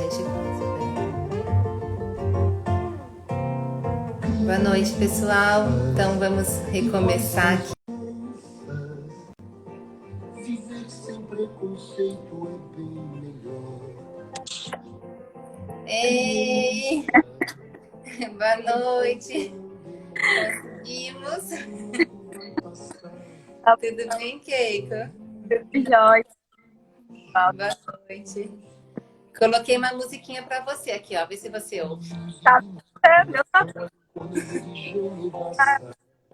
gente. Boa noite, pessoal. Então vamos recomeçar aqui. Viver sem preconceito é bem melhor. Ei! Boa noite. Conseguimos. Tudo bem, Keiko? Tudo jóia. Boa noite. Coloquei uma musiquinha para você aqui, ó. Vê se você ouve. Tá vendo? Eu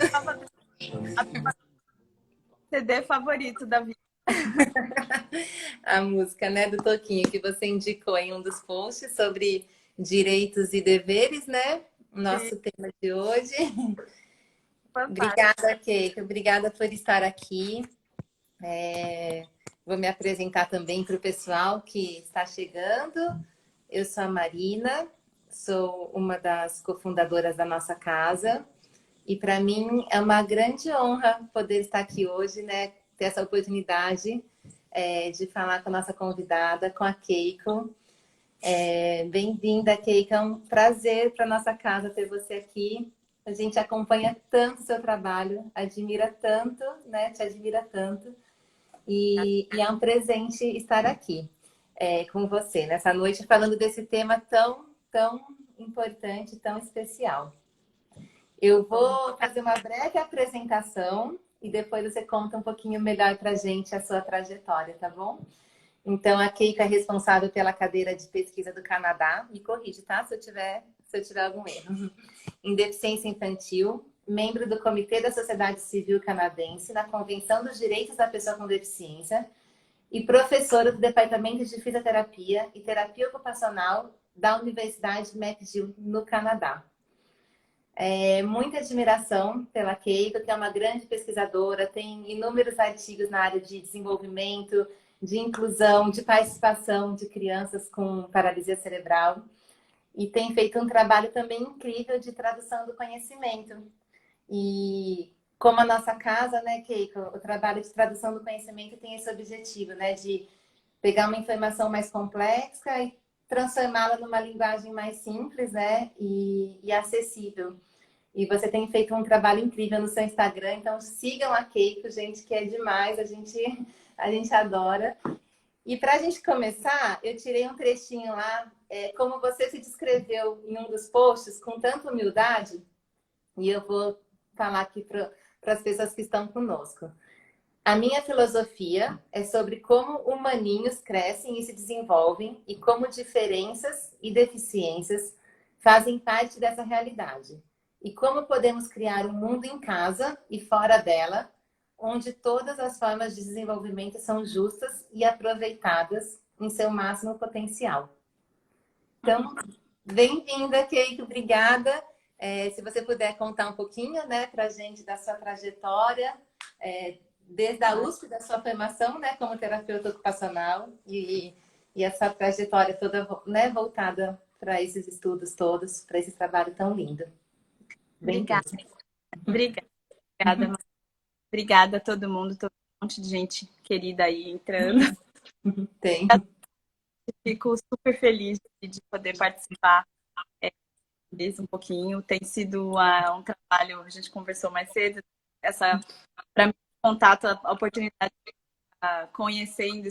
tava CD favorito da vida. A música, né, do Toquinho, que você indicou em um dos posts sobre direitos e deveres, né? Nosso tema de hoje. Obrigada, Keiko. Obrigada por estar aqui. Vou me apresentar também para o pessoal que está chegando. Eu sou a Marina, sou uma das cofundadoras da nossa casa. E para mim é uma grande honra poder estar aqui hoje, né? Ter essa oportunidade de falar com a nossa convidada, com a Keiko. Bem-vinda, Keiko. É um prazer para nossa casa ter você aqui. A gente acompanha tanto o seu trabalho, admira tanto, né? Te admira tanto. E é um presente estar aqui com você nessa noite, falando desse tema tão, tão importante, tão especial. Eu vou fazer uma breve apresentação e depois você conta um pouquinho melhor para a gente a sua trajetória, tá bom? Então, a Keiko é responsável pela cadeira de pesquisa do Canadá. Me corrige, tá? Se eu tiver algum erro. Em deficiência infantil, membro do Comitê da Sociedade Civil Canadense na Convenção dos Direitos da Pessoa com Deficiência e professora do Departamento de Fisioterapia e Terapia Ocupacional da Universidade McGill, no Canadá. Muita admiração pela Keiko, que é uma grande pesquisadora, tem inúmeros artigos na área de desenvolvimento, de inclusão, de participação de crianças com paralisia cerebral e tem feito um trabalho também incrível de tradução do conhecimento. E como a nossa casa, né, Keiko, o trabalho de tradução do conhecimento tem esse objetivo, né, de pegar uma informação mais complexa e transformá-la numa linguagem mais simples, né, e acessível. E você tem feito um trabalho incrível no seu Instagram, então sigam a Keiko, gente, que é demais, a gente adora. E para a gente começar, eu tirei um trechinho lá, como você se descreveu em um dos posts, com tanta humildade, e eu vou falar aqui para as pessoas que estão conosco. A minha filosofia é sobre como humaninhos crescem e se desenvolvem e como diferenças e deficiências fazem parte dessa realidade. E como podemos criar um mundo em casa e fora dela, onde todas as formas de desenvolvimento são justas e aproveitadas em seu máximo potencial. Então, bem-vinda, Keiko, obrigada. Se você puder contar um pouquinho, né, para a gente da sua trajetória, desde a USP, da sua formação, né, como terapeuta ocupacional e essa trajetória toda, né, voltada para esses estudos todos, para esse trabalho tão lindo. Obrigada. Obrigada. Obrigada a todo mundo, todo um monte de gente querida aí entrando. Tem. Fico super feliz de poder participar um pouquinho. Tem sido um trabalho, a gente conversou mais cedo, para mim, contato, a oportunidade de conhecendo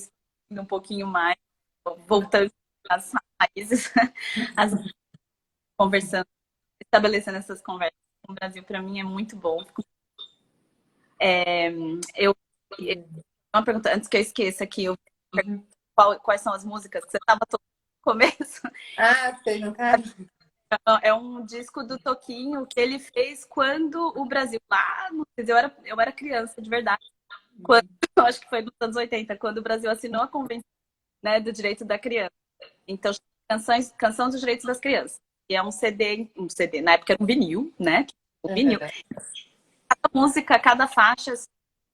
um pouquinho mais, voltando às raízes, conversando, estabelecendo essas conversas no Brasil, para mim é muito bom. Uma pergunta, antes que eu esqueça aqui, quais são as músicas que você estava tocando no começo? Sei, no caso. É um disco do Toquinho que ele fez quando o Brasil, lá no eu era criança, de verdade. Acho que foi nos anos 80, quando o Brasil assinou a Convenção, né, do Direito da Criança. Então, Canção dos Direitos das Crianças. E é um CD, na época era um vinil, né? Um vinil. Cada música, cada faixa,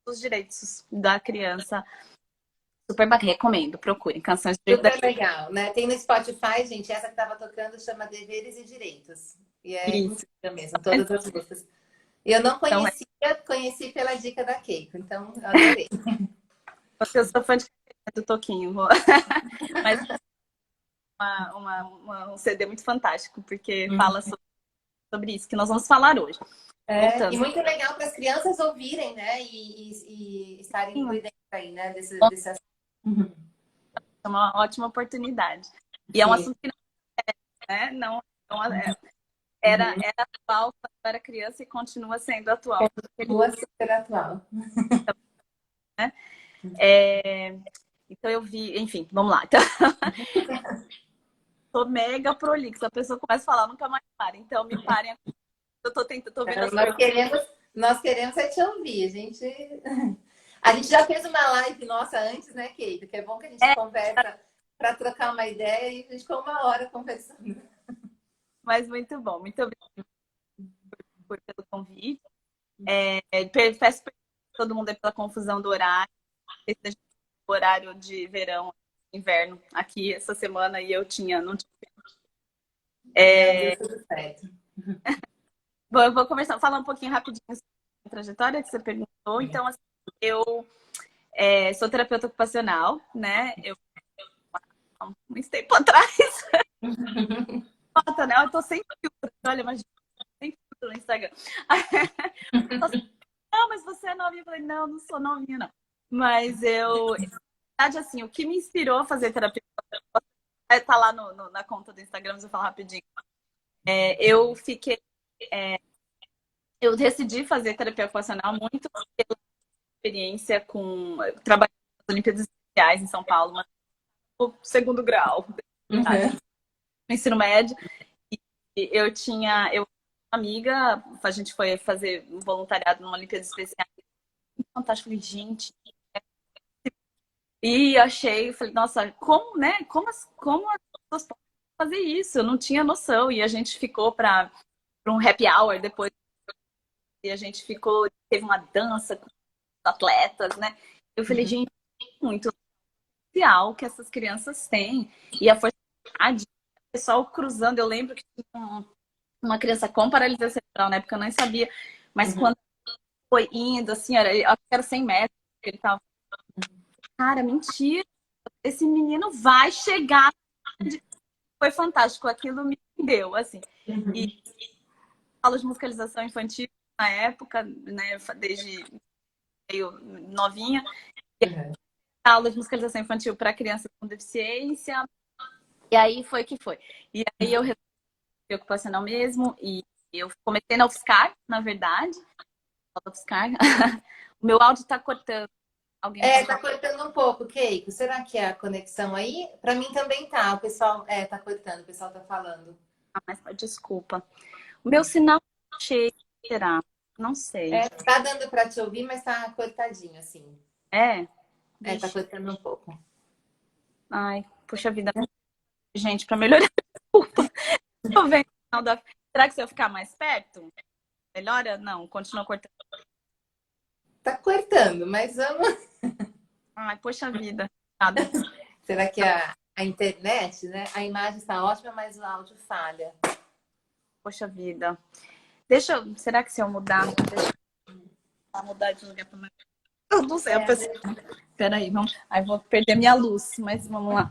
os direitos da criança. Super bacana, recomendo, procurem. Canções de Direitos Super legal, né? Tem no Spotify, gente, essa que estava tocando chama Deveres e Direitos. E é incrível mesmo, todas as músicas. E eu não conhecia, conheci pela dica da Keiko, então eu adorei. Eu sou fã do Toquinho. Mas um CD muito fantástico, porque fala sobre isso que nós vamos falar hoje. E muito legal para as crianças ouvirem, né? E estarem por dentro aí, né? Desse assunto. É uma ótima oportunidade. E é um assunto que não, né? Era atual quando eu era criança e continua sendo atual. Continua super atual. Né? Então eu vi, enfim, vamos lá. Então, tô mega prolixa. A pessoa começa a falar, nunca mais para. Então me parem. Eu tô tentando, tô vendo nós queremos é te ouvir. A gente já fez uma live nossa antes, né, Kate? Que é bom que a gente conversa para trocar uma ideia e a gente ficou 1 hora conversando. Mas muito bom, muito obrigada pelo convite. Peço perdão a todo mundo aí pela confusão do horário. Esse o horário de verão, inverno aqui essa semana e eu não tinha. Tudo certo. Bom, eu vou falar um pouquinho rapidinho sobre a trajetória que você perguntou. Então, assim, eu sou terapeuta ocupacional, né? Eu há muito tempo atrás. Nota, né? Eu tô sem filtro. Olha, imagina, sem filtro no Instagram. Não, mas você é novinha. Eu falei, não sou novinha, não. Mas na verdade, assim, o que me inspirou a fazer terapia tá lá na conta do Instagram, mas eu falo rapidinho. Eu decidi fazer terapia ocupacional muito pela experiência com trabalhando nas Olimpíadas Especiais em São Paulo, mas no 2º grau, no ensino médio. E eu tinha uma amiga, a gente foi fazer um voluntariado numa Olimpíada Especial. Fantástico, falei, gente. E falei, nossa, como, né? Como as pessoas podem fazer isso? Eu não tinha noção. E a gente ficou para um happy hour depois. E a gente teve uma dança com os atletas, né? Eu falei, gente, muito especial que essas crianças têm. E a força de o pessoal cruzando. Eu lembro que tinha uma criança com paralisia cerebral, na época eu nem sabia. Mas quando foi indo, assim, era 100 metros que ele estava. Cara, mentira. Esse menino vai chegar. Foi fantástico. Aquilo me deu, assim. E aula de musicalização infantil na época, né? Desde meio novinha. Aula de musicalização infantil para crianças com deficiência. E aí foi que foi. E aí eu resolvi ocupacional mesmo. E eu comecei na UFSCar, na verdade. UFSCar. O meu áudio tá cortando. Tá cortando um pouco, Keiko. Será que é a conexão aí? Para mim também tá. O pessoal tá cortando, o pessoal tá falando. Mas desculpa. O meu sinal cheio, será? Não sei. Tá dando para te ouvir, mas tá cortadinho, assim. Tá cortando um pouco. Ai, puxa vida. Gente, para melhorar, desculpa. Tô vendo. Será que se eu ficar mais perto, melhora? Não, continua cortando. Tá cortando, mas vamos... Ai, poxa vida. Nada. Será que a internet, né? A imagem está ótima, mas o áudio falha. Poxa vida. Será que se eu mudar... Deixa eu mudar de lugar para mais... Eu não sei, Peraí, aí vou perder minha luz, mas vamos lá.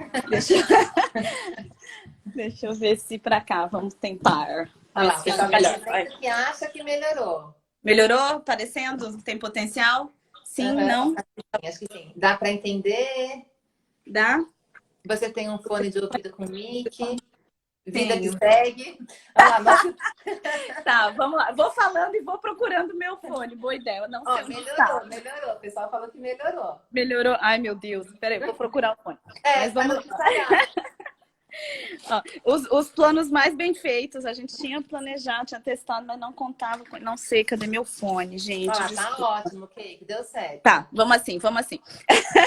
Deixa eu ver se pra cá, vamos tentar. Olha lá, tá melhor. Que acha que melhorou. Melhorou? Parecendo? Tem potencial? Sim, não? Acho que sim. Dá para entender? Dá? Você tem um fone de ouvido com mic? Vida Tenho. que segue. Olha lá, Tá, vamos lá. Vou falando e vou procurando meu fone. Boa ideia. Eu não sei. Melhorou. O pessoal falou que melhorou. Melhorou. Ai, meu Deus. Peraí, vou procurar o fone. Mas vamos... Os planos mais bem feitos, a gente tinha planejado, tinha testado, mas não contava com... Não sei, cadê meu fone, gente? Tá ótimo, Keiko, deu certo. Tá, vamos assim.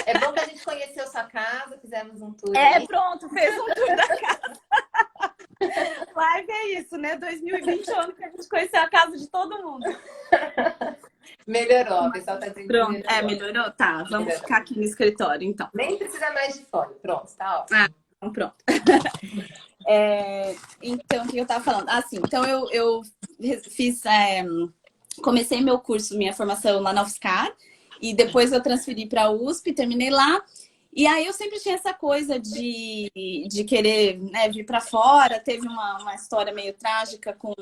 É bom que a gente conheceu sua casa, fizemos um tour. Pronto, fez um tour da casa. Live é isso, né? 2020 é o ano que a gente conheceu a casa de todo mundo. Melhorou, o pessoal tá dizendo. Pronto, melhorou? Tá, vamos ficar aqui no escritório, então. Nem precisa mais de fone, pronto, tá ótimo. Então pronto. Então, o que eu tava falando? Assim, então eu fiz... comecei meu curso, minha formação lá na UFSCar, e depois eu transferi para a USP, terminei lá, E aí eu sempre tinha essa coisa de querer, né, vir para fora. Teve uma história meio trágica com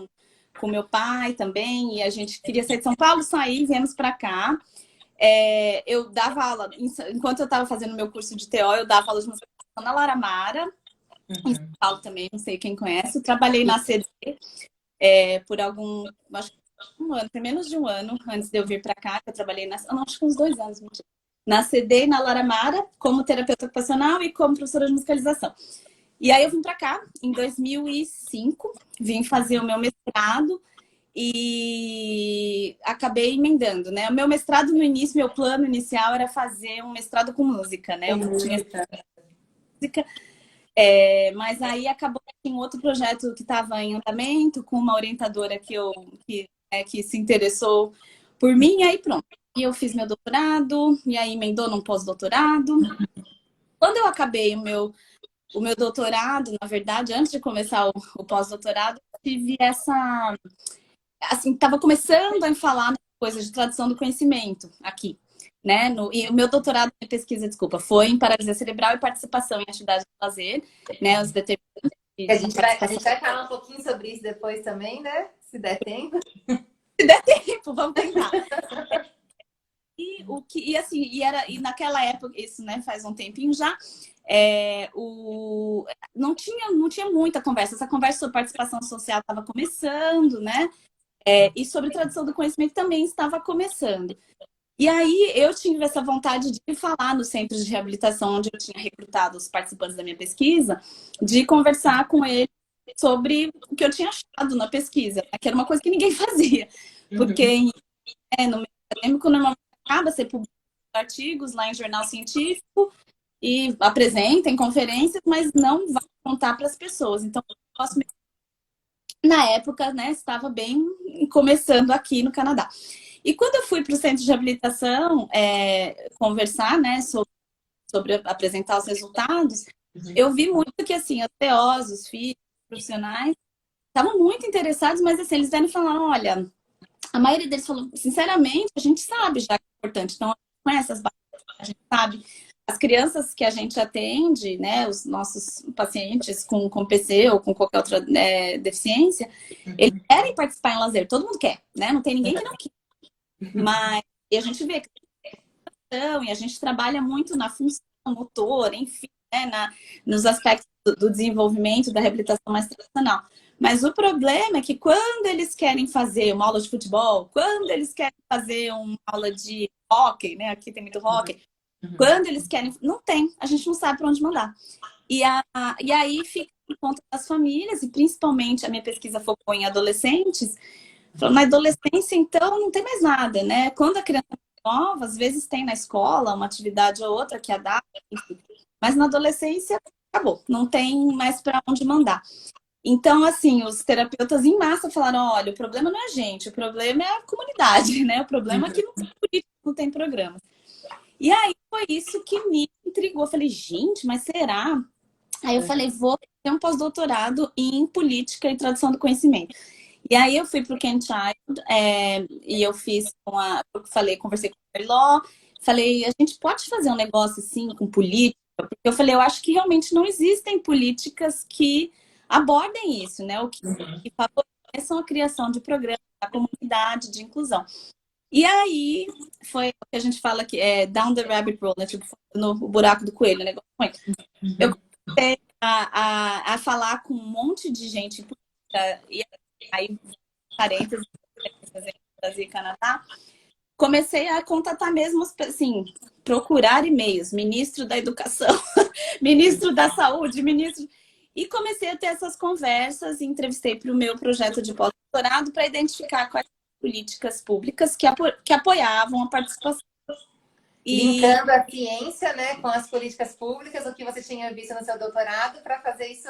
meu pai também, e a gente queria sair de São Paulo, sair, viemos para cá. Eu dava aula, enquanto eu estava fazendo meu curso de TO, eu dava aula de musicalização na Lara Mara, em São Paulo também, não sei quem conhece. Trabalhei na CD por acho que um ano, tem menos de um ano antes de eu vir para cá, que eu trabalhei não, acho que uns 2 anos, mentira. Na CD e na Lara Mara, como terapeuta ocupacional e como professora de musicalização. E aí eu vim para cá em 2005, vim fazer o meu mestrado e acabei emendando, né? O meu mestrado no início, meu plano inicial era fazer um mestrado com música, né? Eu tinha música, mas aí acabou em outro projeto que estava em andamento com uma orientadora que se interessou por mim, e aí pronto. E eu fiz meu doutorado, e aí emendou num pós-doutorado. Quando eu acabei o meu doutorado, na verdade, antes de começar o pós-doutorado, eu tive essa... Assim, estava começando a falar coisas de tradução do conhecimento aqui, né? E o meu doutorado, minha pesquisa, desculpa, foi em paralisia cerebral e participação em atividades de lazer, né? Os determinantes A gente vai falar um pouquinho sobre isso depois também, né? Se der tempo. Se der tempo, vamos tentar. E naquela época, isso, né, faz um tempinho já, não tinha muita conversa. Essa conversa sobre participação social estava começando, né? E sobre tradução do conhecimento também estava começando. E aí eu tive essa vontade de falar no centro de reabilitação, onde eu tinha recrutado os participantes da minha pesquisa, de conversar com eles sobre o que eu tinha achado na pesquisa, que era uma coisa que ninguém fazia. Porque no meio acadêmico, normalmente acaba, você publica artigos lá em jornal científico e apresenta em conferências, mas não vai contar para as pessoas. Então, na época, né, estava bem começando aqui no Canadá. E quando eu fui para o centro de reabilitação conversar, né, sobre apresentar os resultados, eu vi muito que, assim, as TOs, os filhos, os profissionais, estavam muito interessados, mas, assim, eles vieram e falaram, olha, a maioria deles falou, sinceramente, a gente sabe já que é importante, então, conhece as barreiras, a gente sabe. As crianças que a gente atende, né, os nossos pacientes com PC ou com qualquer outra deficiência, eles querem participar em lazer, todo mundo quer, né? Não tem ninguém que não quer. Mas e a gente vê que e a gente trabalha muito na função motor, enfim, né, nos aspectos do desenvolvimento da reabilitação mais tradicional. Mas o problema é que quando eles querem fazer uma aula de futebol, quando eles querem fazer uma aula de hóquei, né? Aqui tem muito hóquei. Quando eles querem, não tem, a gente não sabe para onde mandar. E aí fica por conta das famílias, e principalmente a minha pesquisa focou em adolescentes. Na adolescência, então, não tem mais nada, né? Quando a criança é nova, às vezes tem na escola uma atividade ou outra que adapta, mas na adolescência acabou, não tem mais para onde mandar. Então, assim, os terapeutas em massa falaram, olha, o problema não é a gente, o problema é a comunidade, né? O problema é que não tem política, não tem programa. E aí foi isso que me intrigou. Eu falei, gente, mas será? Aí eu falei, vou ter um pós-doutorado em política e tradução do conhecimento. E aí eu fui para o Kent Child e eu fiz conversei com a Mary Law, falei, a gente pode fazer um negócio assim com política? Porque eu falei, eu acho que realmente não existem políticas que abordem isso, né? O que favoreçam a criação de programas da comunidade, de inclusão. E aí foi o que a gente fala que é down the rabbit hole, né? Tipo, no buraco do coelho, negócio. Eu comecei a falar com um monte de gente e aí, parênteses, Brasil e Canadá, comecei a contatar mesmo, assim, procurar e-mails, ministro da Educação, ministro da Saúde, e comecei a ter essas conversas e entrevistei para o meu projeto de pós-doutorado para identificar quais políticas públicas que apoiavam a participação. Linkando a ciência, né, com as políticas públicas, o que você tinha visto no seu doutorado, para fazer isso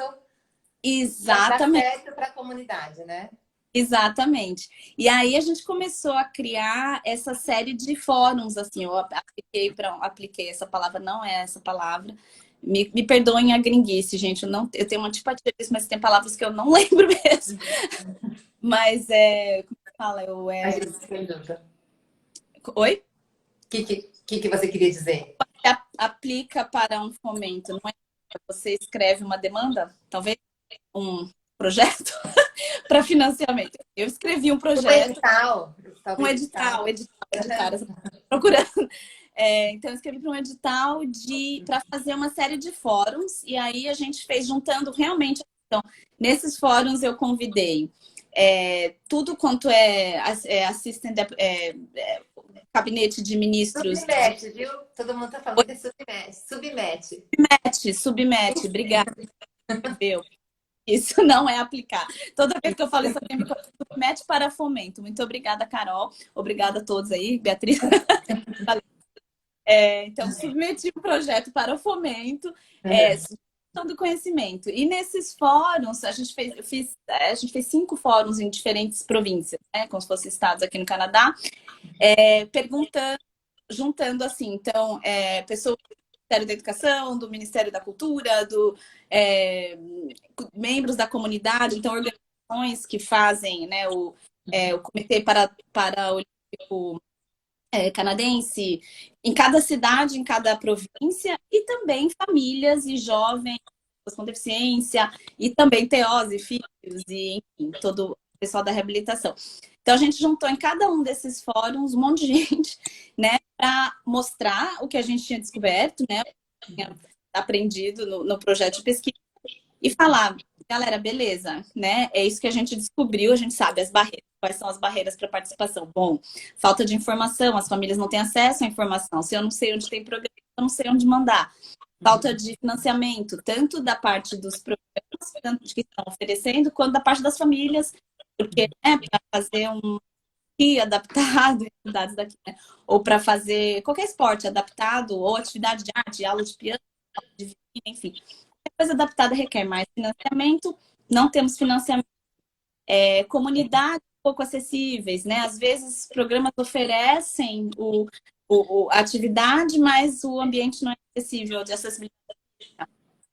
exatamente dar certo para a comunidade, né? Exatamente. E aí a gente começou a criar essa série de fóruns, assim, eu apliquei essa palavra, não é essa palavra. Me perdoem a gringuice, gente. Eu tenho uma antipatia disso, mas tem palavras que eu não lembro mesmo. Mas como fala? A gente se pergunta. Oi? O que você queria dizer? aplica para um fomento, não é? Você escreve uma demanda, talvez um projeto para financiamento. Eu escrevi um Um projeto, edital, um talvez edital, edital. editar, procurando. Então, eu escrevi para um edital para fazer uma série de fóruns, e aí a gente fez juntando realmente. Então, nesses fóruns eu convidei tudo quanto assistant, gabinete de ministros. Submete, viu? Todo mundo tá falando que é submete. Submete. Submete, obrigada. Isso não é aplicar. Toda vez que eu falo isso, alguém me conta, submete para fomento. Muito obrigada, Carol. Obrigada a todos aí, Beatriz. Então, submeti um projeto para o fomento, gestão do conhecimento. E nesses fóruns, a gente fez 5 fóruns em diferentes províncias, né? Como se fossem estados aqui no Canadá, perguntando, juntando assim, então, pessoas do Ministério da Educação, do Ministério da Cultura, membros da comunidade, então, organizações que fazem, né, o Comitê Paralímpico canadense, em cada cidade, em cada província, e também famílias e jovens com deficiência, e também TOs e filhos, e enfim, todo o pessoal da reabilitação. Então, a gente juntou em cada um desses fóruns um monte de gente, né, para mostrar o que a gente tinha descoberto, né, tinha aprendido no projeto de pesquisa, e falar, galera, beleza, né? É isso que a gente descobriu, a gente sabe as barreiras. Quais são as barreiras para participação? Bom, falta de informação, as famílias não têm acesso à informação. Se eu não sei onde tem programa, eu não sei onde mandar. Falta de financiamento, tanto da parte dos programas, tanto de que estão oferecendo, quanto da parte das famílias, porque para fazer um esqui adaptado, atividades daqui, né? Ou para fazer qualquer esporte adaptado, ou atividade de arte, aula de piano, de violino, enfim. Coisa adaptada requer mais financiamento, não temos financiamento. Comunidades pouco acessíveis, né? Às vezes, programas oferecem a atividade, mas o ambiente não é acessível de acessibilidade.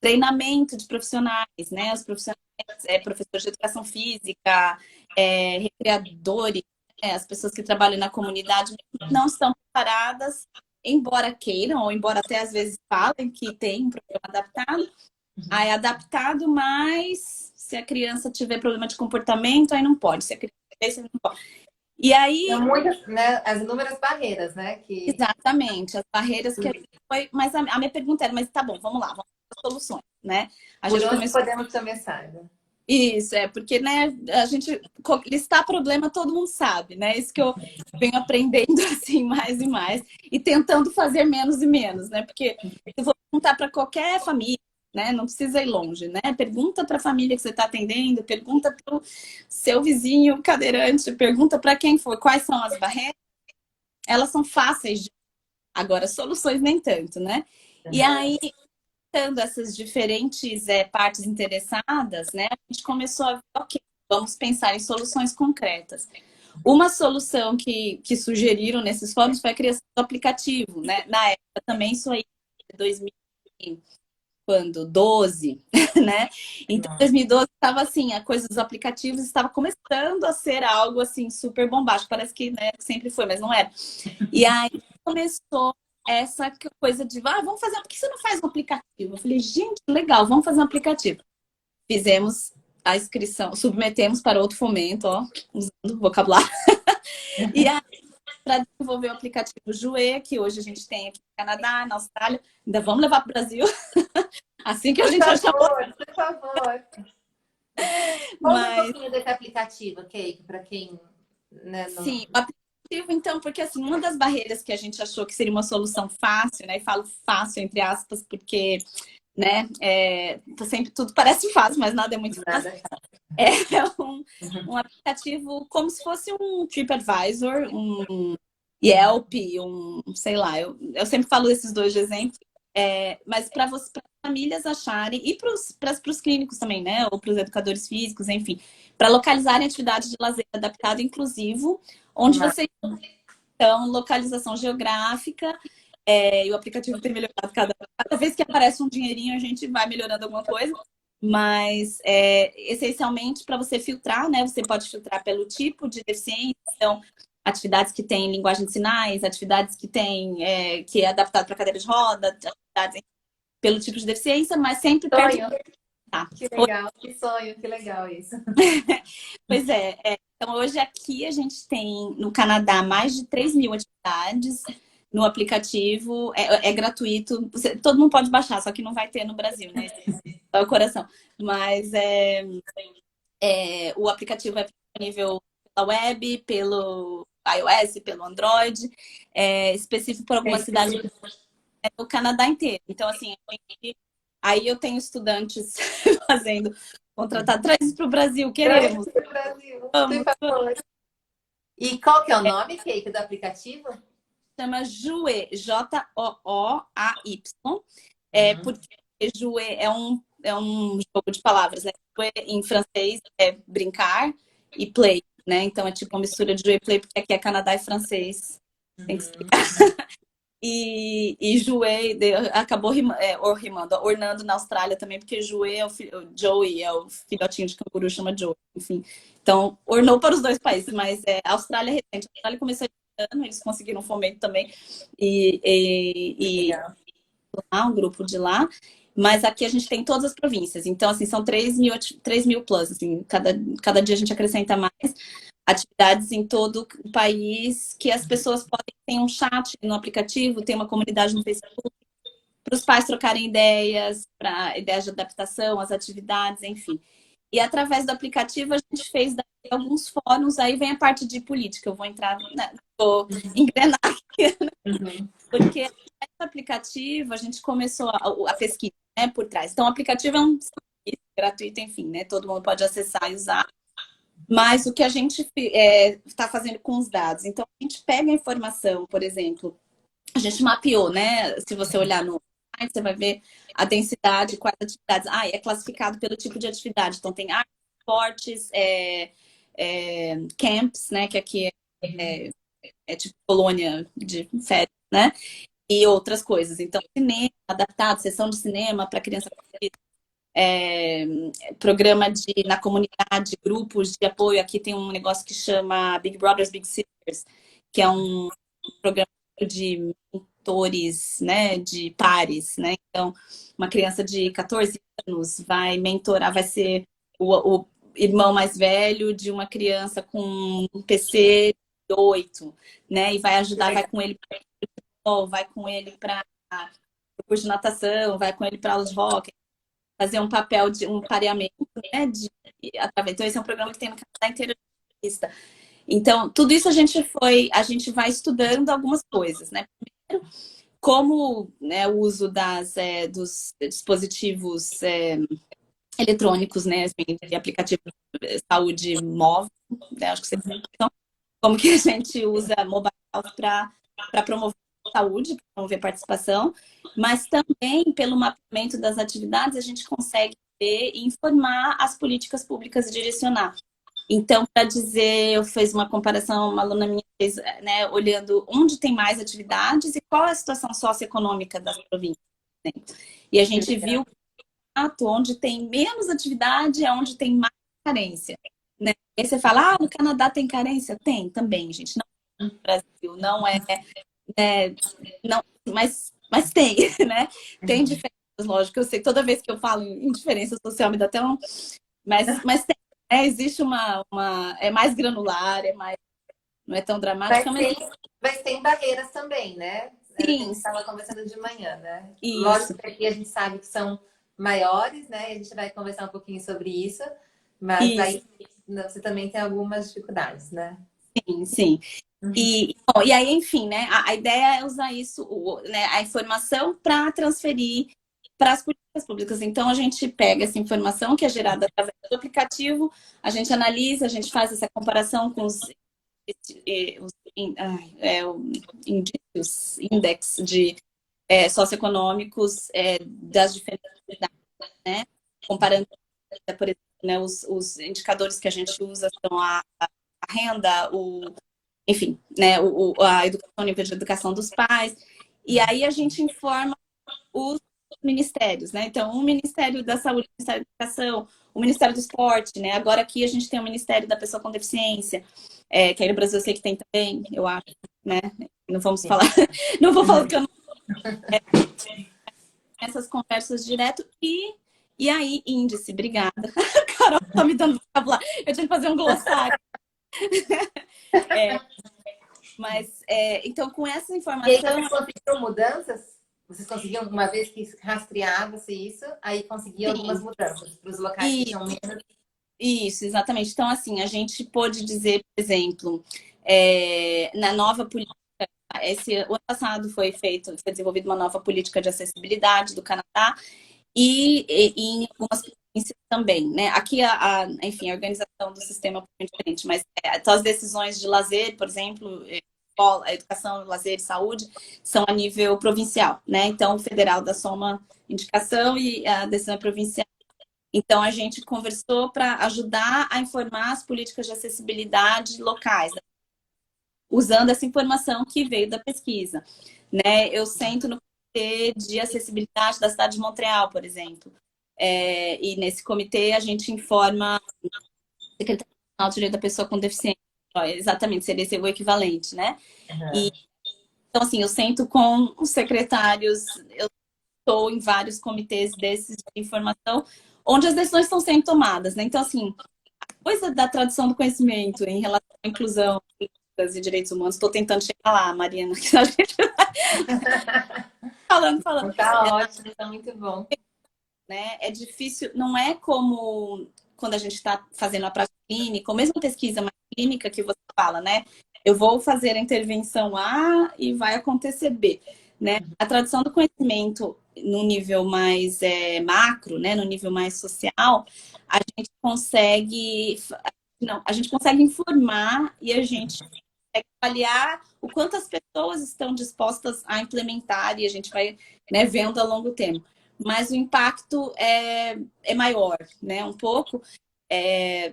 Treinamento de profissionais, né? Os profissionais, professores de educação física, recreadores, né? As pessoas que trabalham na comunidade não estão preparadas, embora queiram, ou embora até às vezes falem que tem um programa adaptado. Aí adaptado, mas se a criança tiver problema de comportamento, aí não pode. Se a criança não pode. E aí. São muitas, né? As inúmeras barreiras, né? Exatamente, as barreiras que a gente foi. Mas a minha pergunta era, mas tá bom, vamos lá, vamos para as soluções, né? Por onde podemos começar? Né? Isso, porque, né, a gente listar problema todo mundo sabe, né? Isso que eu venho aprendendo, assim, mais e mais, e tentando fazer menos e menos, né? Porque eu vou perguntar para qualquer família, né? Não precisa ir longe, né? Pergunta para a família que você está atendendo, pergunta para o seu vizinho cadeirante, pergunta para quem for, quais são as barreiras. Elas são fáceis de... Agora, soluções nem tanto, né? E aí, essas diferentes partes interessadas, né? A gente começou a ver, ok, vamos pensar em soluções concretas. Uma solução que sugeriram nesses fóruns foi a criação do aplicativo, né? Na época também, isso aí, 2012, né? Então, em 2012 estava assim, a coisa dos aplicativos estava começando a ser algo assim super bombástico. Parece que, né, sempre foi, mas não era. E aí começou essa coisa de, vamos fazer, por que você não faz um aplicativo? Eu falei, gente, legal, vamos fazer um aplicativo. Fizemos a inscrição, submetemos para outro fomento, ó, usando vocabulário. E aí, para desenvolver o aplicativo Jouer, que hoje a gente tem aqui no Canadá, na Austrália, ainda vamos levar para o Brasil. Assim que a gente achar. Por favor. Conta um pouquinho desse aplicativo, Keiko, para quem... Né, não... Sim, o aplicativo, então, porque assim, uma das barreiras que a gente achou que seria uma solução fácil, né? E falo fácil, entre aspas, porque, né, sempre tudo parece fácil, mas nada é muito fácil. É um aplicativo como se fosse um TripAdvisor, um Yelp, sei lá, eu sempre falo desses dois exemplos, mas para as famílias acharem, e para os clínicos também, né? Ou para os educadores físicos, enfim, para localizarem atividades de lazer adaptado e inclusivo, onde vocês então, localização geográfica, e o aplicativo tem melhorado cada vez que aparece um dinheirinho, a gente vai melhorando alguma coisa. Mas, essencialmente, para você filtrar, né? Você pode filtrar pelo tipo de deficiência, então, atividades que têm linguagem de sinais, atividades que têm, que é adaptado para cadeira de roda, atividades pelo tipo de deficiência, mas sempre Sonho. perto. Tá. Que legal, que sonho, que legal isso. Pois é. Então, hoje aqui a gente tem, no Canadá, mais de 3 mil atividades no aplicativo. É gratuito. Todo mundo pode baixar, só que não vai ter no Brasil, né? É o coração. Mas o aplicativo é disponível pela web, pelo iOS, pelo Android, específico para algumas cidades do Canadá inteiro. Então, assim, aí eu tenho estudantes fazendo contratar, traz isso para o Brasil, queremos. Traz pro Brasil, Vamos, por favor. E qual que é o nome, Kate, do aplicativo? chama Jouer, Jooay. Porque jouer é um jogo de palavras, né? Jouer, em francês é brincar e play, né? Então é tipo uma mistura de jouer e play, porque aqui é Canadá e francês. Tem que explicar. E Jouer acabou ornando na Austrália também, porque Jouer o Joey é o filhotinho de canguru, chama Joey, enfim. Então, ornou para os dois países, mas a Austrália é recente. A Austrália começou esse ano, eles conseguiram um fomento também. E um grupo de lá. Mas aqui a gente tem todas as províncias. Então, assim, são 3 mil plus. Assim, cada dia a gente acrescenta mais atividades em todo o país, que as pessoas podem ter um chat no aplicativo, ter uma comunidade no Facebook, para os pais trocarem ideias, para ideias de adaptação, as atividades, enfim. E através do aplicativo a gente fez alguns fóruns, aí vem a parte de política. Eu vou entrar, vou engrenar aqui, porque no aplicativo a gente começou a pesquisa, né, por trás. Então o aplicativo é um serviço gratuito, enfim, né? Todo mundo pode acessar e usar. Mas o que a gente está fazendo com os dados? Então, a gente pega a informação, por exemplo, a gente mapeou, né? Se você olhar no site, você vai ver a densidade, quais atividades. É classificado pelo tipo de atividade. Então, tem artes, esportes, camps, né? Que aqui é tipo colônia de férias, né? E outras coisas. Então, cinema adaptado, sessão de cinema para criança programa na comunidade, grupos de apoio. Aqui tem um negócio que chama Big Brothers, Big Sisters, que é um programa de mentores, né, de pares, né? Então, uma criança de 14 anos vai mentorar, vai ser o irmão mais velho de uma criança com um PC de 8, né? E vai ajudar, vai com ele para vai com ele para o curso de natação, vai com ele para aulas de rock, fazer um papel de um pareamento, né? Então, esse é um programa que tem no Canadá inteiro de vista. Então, tudo isso a gente vai estudando algumas coisas, né? Primeiro, como, né, o uso dos dispositivos eletrônicos, né? Assim, de aplicativo de saúde móvel, né? Acho que vocês então, como que a gente usa mobile health para promover saúde, para promover participação, mas também pelo mapeamento das atividades a gente consegue ver e informar as políticas públicas e direcionar. Então, para dizer, eu fiz uma comparação, uma aluna minha fez, né, olhando onde tem mais atividades e qual é a situação socioeconômica das províncias. Né? E a gente viu que onde tem menos atividade é onde tem mais carência. Né? E aí você fala, no Canadá tem carência? Tem também, gente. Não, no Brasil não não, mas tem, né? Tem diferenças, lógico. Eu sei, toda vez que eu falo em diferença social me dá até um... Mas tem, existe é mais granular, não é tão dramática, mas tem barreiras também, né? Sim. A gente estava conversando de manhã, né? Isso. Lógico que aqui a gente sabe que são maiores, né? A gente vai conversar um pouquinho sobre isso, mas aí você também tem algumas dificuldades, né? Sim. E aí, enfim, né? A ideia é usar isso, né, a informação para transferir para as políticas públicas. Então, a gente pega essa informação que é gerada através do aplicativo, a gente analisa, a gente faz essa comparação com os indícios, index de socioeconômicos das diferentes cidades, né? Comparando, por exemplo, né, os indicadores que a gente usa são a renda, enfim, né, a educação, o nível de educação dos pais. E aí a gente informa os ministérios, né? Então, o Ministério da Saúde, o Ministério da Educação, o Ministério do Esporte, né? Agora aqui a gente tem o Ministério da Pessoa com Deficiência, que aí no Brasil eu sei que tem também, eu acho, né? Não vamos falar, não vou falar que eu não... essas conversas direto e aí, índice, obrigada. Carol tá me dando vocabulário. Eu tinha que fazer um glossário. Mas, então, com essa E aí informação... vocês conseguiram mudanças? Vocês conseguiam, uma vez que rastreava-se isso, aí conseguiam algumas Sim, mudanças para os locais que e tinham menos. isso, exatamente. Então, assim, a gente pôde dizer, por exemplo, na nova política, o ano passado foi desenvolvida uma nova política de acessibilidade do Canadá e em algumas províncias também, né? Aqui, enfim, a organização do sistema é diferente, mas então, as decisões de lazer, por exemplo, a educação, lazer e saúde, são a nível provincial, né? Então, o federal dá só uma indicação e a decisão é provincial. Então, a gente conversou para ajudar a informar as políticas de acessibilidade locais, né? Usando essa informação que veio da pesquisa, né? Eu sento no comitê de acessibilidade da cidade de Montreal, por exemplo. E nesse comitê a gente informa o Secretário Nacional de Direito da Pessoa com Deficiência. Exatamente, seria esse o equivalente, né? Uhum. Então, assim, eu sento com os secretários, eu estou em vários comitês desses de informação, onde as decisões estão sendo tomadas, né? Então, assim, coisa da tradução do conhecimento em relação à inclusão e direitos humanos, estou tentando chegar lá, Mariana, que a gente falando. Tá ótimo, tá muito bom. Né? É difícil, não é como quando a gente está fazendo a prática clínica, ou mesmo a pesquisa mais clínica que você fala, né? Eu vou fazer a intervenção A e vai acontecer B, né? A tradução do conhecimento no nível mais macro, né? No nível mais social, a gente consegue, não, a gente consegue informar e a gente consegue avaliar o quanto as pessoas estão dispostas a implementar e a gente vai, né, vendo a longo termo, mas o impacto é maior, né? Um pouco,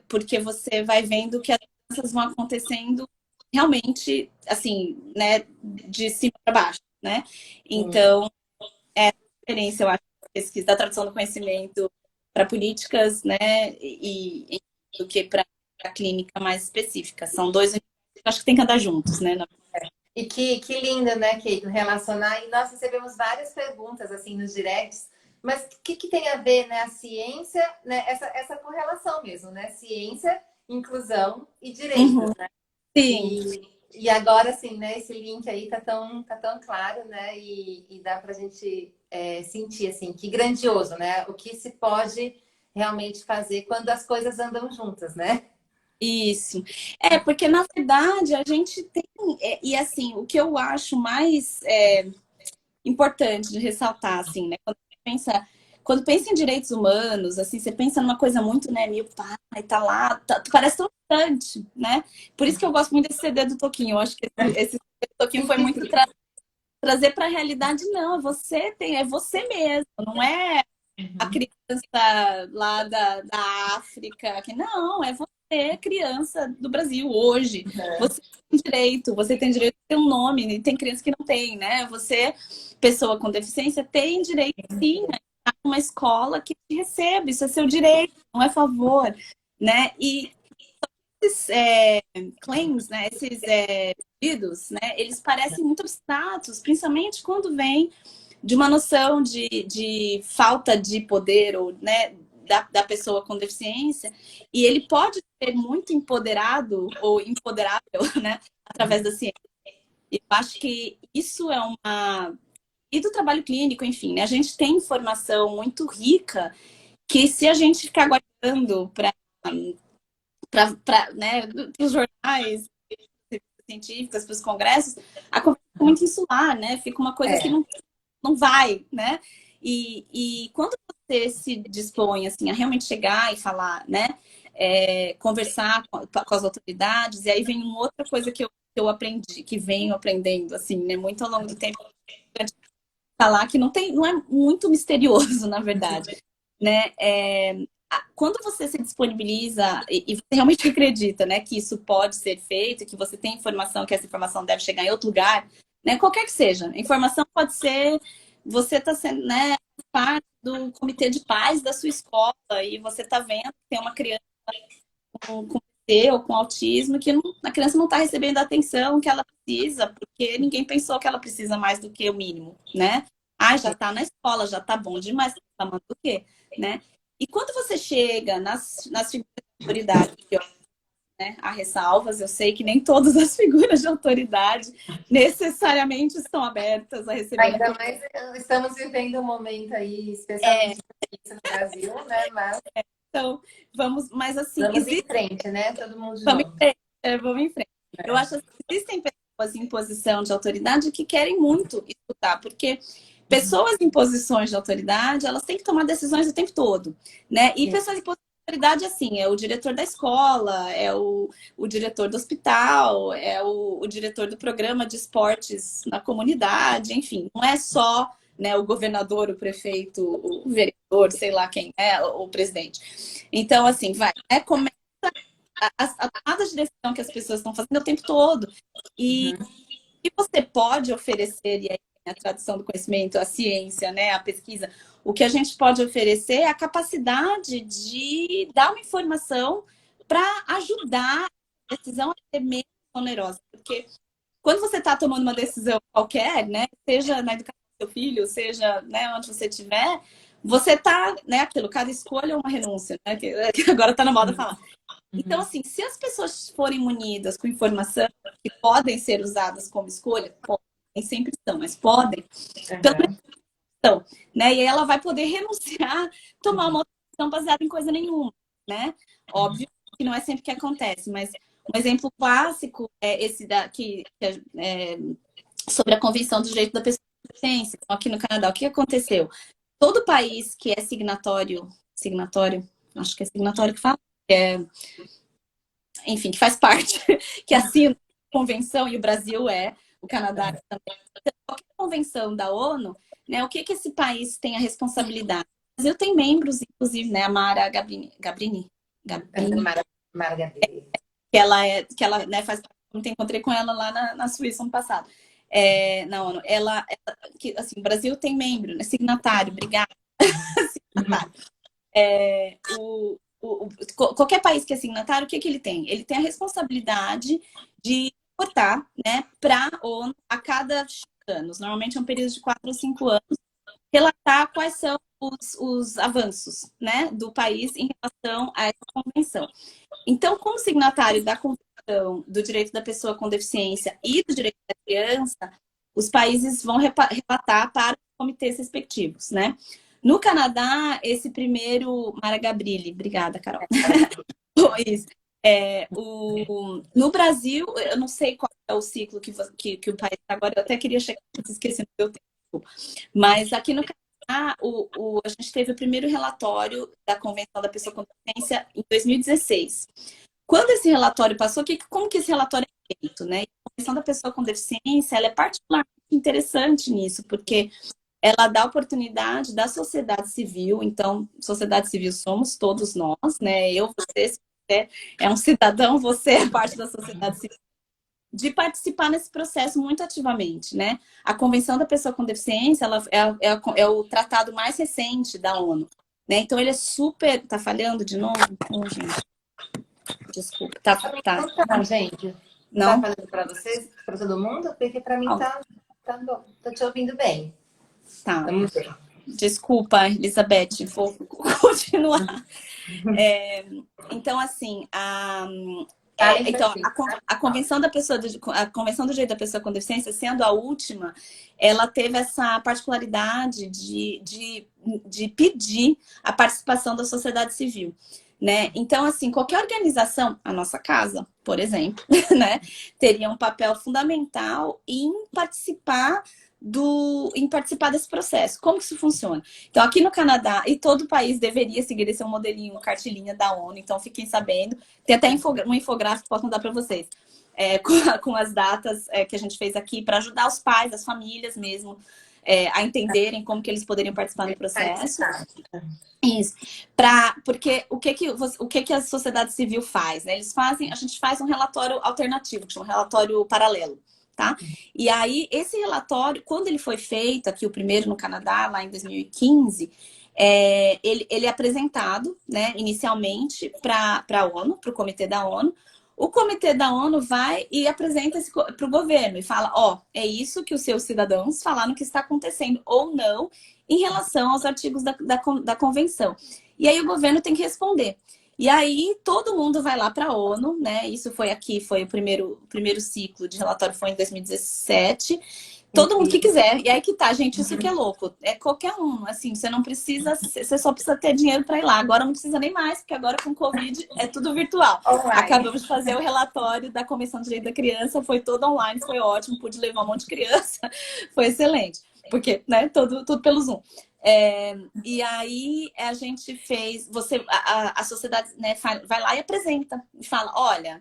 porque você vai vendo que as coisas vão acontecendo realmente, assim, né? De cima para baixo, né? Então, é a diferença, eu acho, da pesquisa, da tradução do conhecimento para políticas, né? Do que para a clínica mais específica. São dois, acho que tem que andar juntos, né? E que lindo, né, Keito, relacionar. E nós recebemos várias perguntas assim nos directs, mas o que tem a ver, né, a ciência, né, essa correlação mesmo, né, ciência, inclusão e direitos, Uhum. né? Sim. E agora, assim, né, esse link aí tá tão claro, né, e dá pra gente sentir, assim, que grandioso, né, o que se pode realmente fazer quando as coisas andam juntas, né? Isso. Porque na verdade a gente tem. E assim, o que eu acho mais importante de ressaltar, assim, né? Quando pensa em direitos humanos, assim, você pensa numa coisa muito, né, meu pai, tá lá, parece tão distante, né? Por isso que eu gosto muito desse CD do Toquinho. Eu acho que esse CD do Toquinho foi muito trazer para a realidade, não, é você mesmo, não é a criança lá da África, que não, é você, criança do Brasil hoje. Você tem direito a ter um nome, e tem criança que não tem, né? Você, pessoa com deficiência, tem direito sim a estar numa escola que te recebe, isso é seu direito, não é favor, né? E esses claims, né? Esses pedidos, né? Eles parecem muito abstratos, principalmente quando vem de uma noção de falta de poder ou, né, da pessoa com deficiência, e ele pode ser muito empoderado ou empoderável, né, através da ciência. Eu acho que isso é uma... E do trabalho clínico, enfim, né, a gente tem informação muito rica que se a gente ficar guardando para né, os jornais científicos, para os congressos, a conversa fica muito insular, né? Fica uma coisa que não vai, né? E quando você se dispõe assim, a realmente chegar e falar, né? Conversar com as autoridades, e aí vem uma outra coisa que eu aprendi, que venho aprendendo, assim, né? Muito ao longo do tempo, falar que não é muito misterioso, na verdade, né? Quando você se disponibiliza e você realmente acredita, né, que isso pode ser feito, que você tem informação, que essa informação deve chegar em outro lugar, né, qualquer que seja. A informação pode ser você está sendo, né, parte do comitê de pais da sua escola e você está vendo que tem uma criança com T ou com autismo que a criança não está recebendo a atenção que ela precisa, porque ninguém pensou que ela precisa mais do que o mínimo, né? Ah, já está na escola, já está bom demais, tá reclamando do quê? Né? E quando você chega nas figuras de autoridade, que, né, há ressalvas, eu sei que nem todas as figuras de autoridade necessariamente estão abertas a receber um Ainda mais estamos vivendo um momento aí, é, especialmente no Brasil, né? Mas então, mas assim, vamos em frente, né? Todo mundo vamos em junto. frente, vamos em frente. Eu acho que existem pessoas em posição de autoridade que querem muito escutar, porque pessoas em posições de autoridade, elas têm que tomar decisões o tempo todo, né? E Sim. pessoas em posições de autoridade, assim, é o diretor da escola, é o diretor do hospital, é o diretor do programa de esportes na comunidade, enfim, não é só, né, o governador, o prefeito, o vereador, sei lá quem é, o presidente. Então, assim, vai, né? A tomada de decisão que as pessoas estão fazendo o tempo todo. E Uhum. o que você pode oferecer, e aí a tradução do conhecimento, a ciência, né, a pesquisa, o que a gente pode oferecer é a capacidade de dar uma informação para ajudar a decisão a ser menos onerosa. Porque quando você está tomando uma decisão qualquer, né, seja na educação do seu filho, seja, né, onde você estiver, você está, né, aquilo, cada escolha é uma renúncia, né, que agora está na moda falar. Então, Uhum. assim, se as pessoas forem munidas com informação que podem ser usadas como escolha, podem, nem sempre são, mas podem, pelo menos Uhum. são, né? E aí ela vai poder renunciar, tomar uma decisão baseada em coisa nenhuma, né? Óbvio que não é sempre que acontece, mas um exemplo clássico é esse sobre a Convenção do Direito da Pessoa com Deficiência. Então, aqui no Canadá, o que aconteceu? Todo país que é signatório, acho que é signatório que fala, é, enfim, que faz parte, que assina a convenção, e o Brasil o Canadá também. Então, qualquer convenção da ONU, né, o que esse país tem a responsabilidade? O Brasil tem membros, inclusive, né, a Mara Gabrini, Maravilha. que ela né, faz parte, encontrei com ela lá na Suíça ano passado, na ONU. Que, assim, o Brasil tem membro, né, signatário, obrigada, Uhum. signatário. Qualquer país que é signatário, o que ele tem? Ele tem a responsabilidade de votar, né, para a ONU a cada X anos, normalmente é um período de 4 ou 5 anos, relatar quais são os avanços, né, do país em relação a essa convenção. Então, como signatário da Convenção do Direito da Pessoa com Deficiência e do Direito da Criança, os países vão relatar para os comitês respectivos, né? No Canadá, esse primeiro... Mara Gabrilli, obrigada, Carol. Pois, no Brasil, eu não sei qual é o ciclo que o país está agora, eu até queria checar, esqueci do meu tempo. Mas aqui no Canadá, a gente teve o primeiro relatório da Convenção da Pessoa com Deficiência em 2016. Quando esse relatório passou, como que esse relatório é feito, né? A Convenção da Pessoa com Deficiência, ela é particularmente interessante nisso, porque ela dá oportunidade da sociedade civil, então, sociedade civil somos todos nós, né? Você, se você é um cidadão, você é parte da sociedade civil, de participar nesse processo muito ativamente, né? A Convenção da Pessoa com Deficiência, ela é o tratado mais recente da ONU, né? Então, ele é super... Tá falhando de novo? Oh, gente, desculpa. Tá. Então, gente, tá Não? falando para vocês, para todo mundo? Porque para mim tá bom. Tô te ouvindo bem. Tá. Vamos ver. Desculpa, Elizabeth, vou continuar. Então, assim, Falem então, francês. a Convenção a Convenção do Direito da Pessoa com Deficiência, sendo a última, ela teve essa particularidade de pedir a participação da sociedade civil. Né? Então, assim, qualquer organização, a nossa casa, por exemplo, né, teria um papel fundamental em participar desse processo. Como que isso funciona? Então, aqui no Canadá, e todo o país deveria seguir esse modelinho, cartilhinha da ONU, então fiquem sabendo. Tem até um infográfico que posso mandar para vocês, com as datas que a gente fez aqui, para ajudar os pais, as famílias mesmo, a entenderem como que eles poderiam participar no processo. Isso. Porque o que a sociedade civil faz? Né? A gente faz um relatório alternativo, que chama relatório paralelo. Tá? E aí, esse relatório, quando ele foi feito, aqui o primeiro no Canadá, lá em 2015, ele é apresentado, né, inicialmente para a ONU, para o Comitê da ONU, O comitê da ONU vai e apresenta para o governo e fala, ó, é isso que os seus cidadãos falaram que está acontecendo ou não em relação aos artigos da convenção. E aí o governo tem que responder. E aí todo mundo vai lá para a ONU, né? Isso foi aqui, foi o primeiro ciclo de relatório foi em 2017. Todo mundo que quiser. E aí que tá, gente, isso que é louco. É qualquer um, assim, você não precisa, você só precisa ter dinheiro para ir lá. Agora não precisa nem mais, porque agora com Covid é tudo virtual. Online. Acabamos de fazer o relatório da Comissão de Direito da Criança, foi todo online, foi ótimo, pude levar um monte de criança, foi excelente. Porque, né, tudo pelo Zoom. E aí a gente fez, a sociedade, né, vai lá e apresenta, e fala, olha,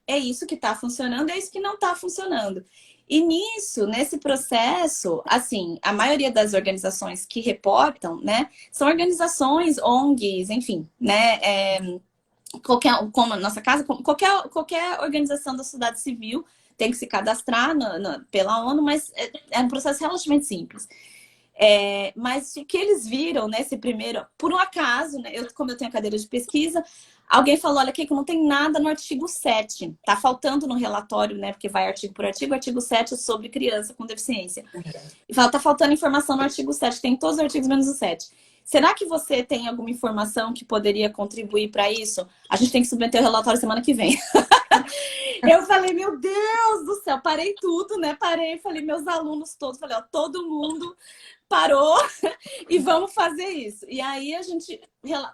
é isso que está funcionando, é isso que não está funcionando. E nisso, nesse processo, assim, a maioria das organizações que reportam, né, são organizações, ONGs, enfim, né, como a nossa casa, qualquer organização da sociedade civil tem que se cadastrar pela ONU, mas é um processo relativamente simples. Mas o que eles viram nesse primeiro, por um acaso, né, como eu tenho a cadeira de pesquisa, alguém falou, olha, Keiko, não tem nada no artigo 7. Tá faltando no relatório, né? Porque vai artigo por artigo, o artigo 7 é sobre criança com deficiência. E fala, tá faltando informação no artigo 7, tem todos os artigos menos o 7. Será que você tem alguma informação que poderia contribuir para isso? A gente tem que submeter o relatório semana que vem. Eu falei, meu Deus do céu, parei tudo, né? Falei, meus alunos todos, falei, ó, todo mundo parou e vamos fazer isso. E aí a gente,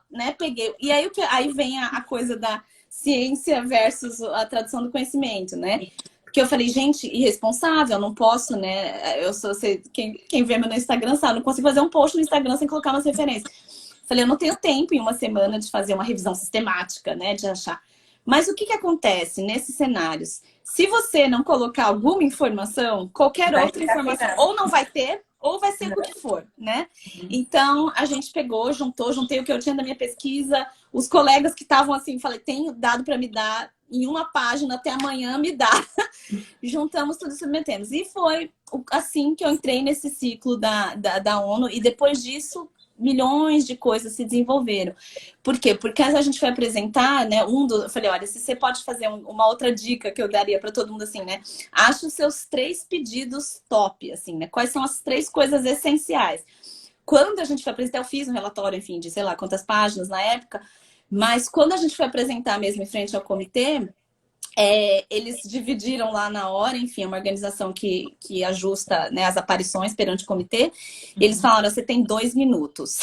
né, peguei. E aí, aí vem a coisa da ciência versus a tradução do conhecimento, né? Porque eu falei, gente, irresponsável, não posso, né? Quem vê meu no Instagram sabe, não consigo fazer um post no Instagram sem colocar umas referências. Falei, eu não tenho tempo em uma semana de fazer uma revisão sistemática, né? De achar. Mas o que acontece nesses cenários? Se você não colocar alguma informação, qualquer outra informação ou não vai ter, ou vai ser o que for, né? Então, a gente pegou, juntei o que eu tinha da minha pesquisa, os colegas que estavam assim, falei, tenho dado para me dar em uma página até amanhã, me dá. Juntamos tudo e submetemos. E foi assim que eu entrei nesse ciclo da ONU, e depois disso, milhões de coisas se desenvolveram. Por quê? Porque a gente foi apresentar, né, eu falei, olha, se você pode fazer uma outra dica que eu daria para todo mundo, assim, né? Acha os seus 3 pedidos top, assim, né? Quais são as 3 coisas essenciais? Quando a gente foi apresentar, eu fiz um relatório, enfim, de sei lá quantas páginas na época, mas quando a gente foi apresentar mesmo em frente ao comitê, eles dividiram lá na hora, enfim, é uma organização que ajusta, né, as aparições perante o comitê. E eles falaram, você tem 2 minutos.